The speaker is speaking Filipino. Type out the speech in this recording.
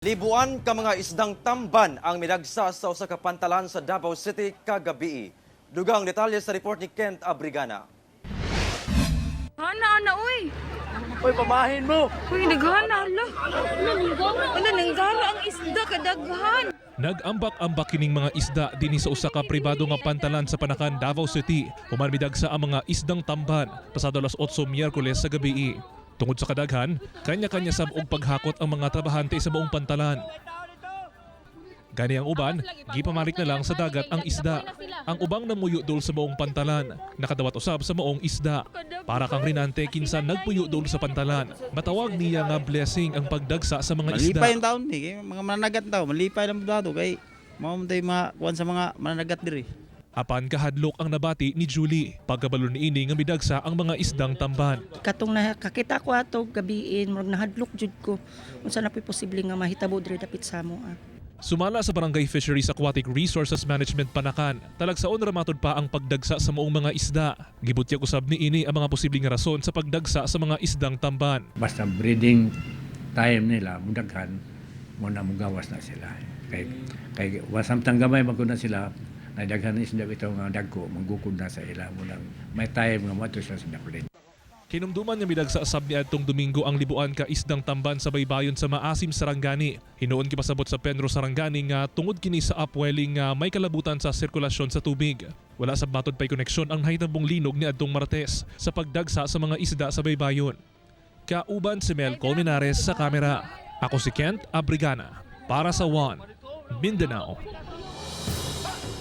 Libuan ka mga isdang tamban ang minagsa sa usa ka pantalan sa Davao City kagabi. Dugang detalye sa report ni Kent Abrigana. Ana, uy. Uy, pamahin mo! Uy, naghana, ala. Ano, nanggara ang isda, kadaghan. Nag-ambak-ambak kining mga isda dinhi sa usa ka pribado nga pantalan sa Panakan, Davao City. Human midagsa ang mga isdang tamban pasado alas 8 Miyerkules sa gabi. Tungod sa kadaghan, kanya-kanya sab og paghakot ang mga trabahante sa buong pantalan. Gani ang uban, gipamarik na lang sa dagat ang isda. Ang ubang namuyo dol sa buong pantalan, nakadawat usab sa buong isda. Para kang rinante kinsan nagpuyo dol sa pantalan. Matawag niya nga blessing ang pagdagsa sa mga isda. Malipay yung taon ni, mga mananagat daw, malipay lang daw kay mamatay mga kuwan sa mga mananagat diri. Apan kahadlok ang nabati ni Julie. Pagkabalo ni ini nga midagsa ang mga isdang tamban. Katong nakakita ko ato gabiin, murag nahadlok jud ko. Unsa na po'y posible nga mahitabo diri dapit sa amo. Sumala sa Barangay Fisheries Aquatic Resources Management Panakan, talagsaon ramatod pa ang pagdagsa sa moong mga isda. Gibutyag usab ni ini ang mga posibleng rason sa pagdagsa sa mga isdang tamban. Basta breeding time nila, mudaghan, muna mugawas na sila. Kay wasamtang gamay magkuna sila, nadaghan na isda ito nga dagko, manggukod na sa ila. Munang may time nga mato sila sa daplin. Kinumduman nga midagsa asab ni adtong Domingo ang libuan ka isdang tamban sa baybayon sa Maasim, Sarangani. Hinuon gipasabot sa Penro, Sarangani nga tungod kini sa upwelling nga may kalabutan sa sirkulasyon sa tubig. Wala sab matod pay koneksyon ang nahitabong linog ni adtong Martes sa pagdagsa sa mga isda sa baybayon. Kauban si Mel Colmenares sa kamera. Ako si Kent Abrigana para sa One Mindanao.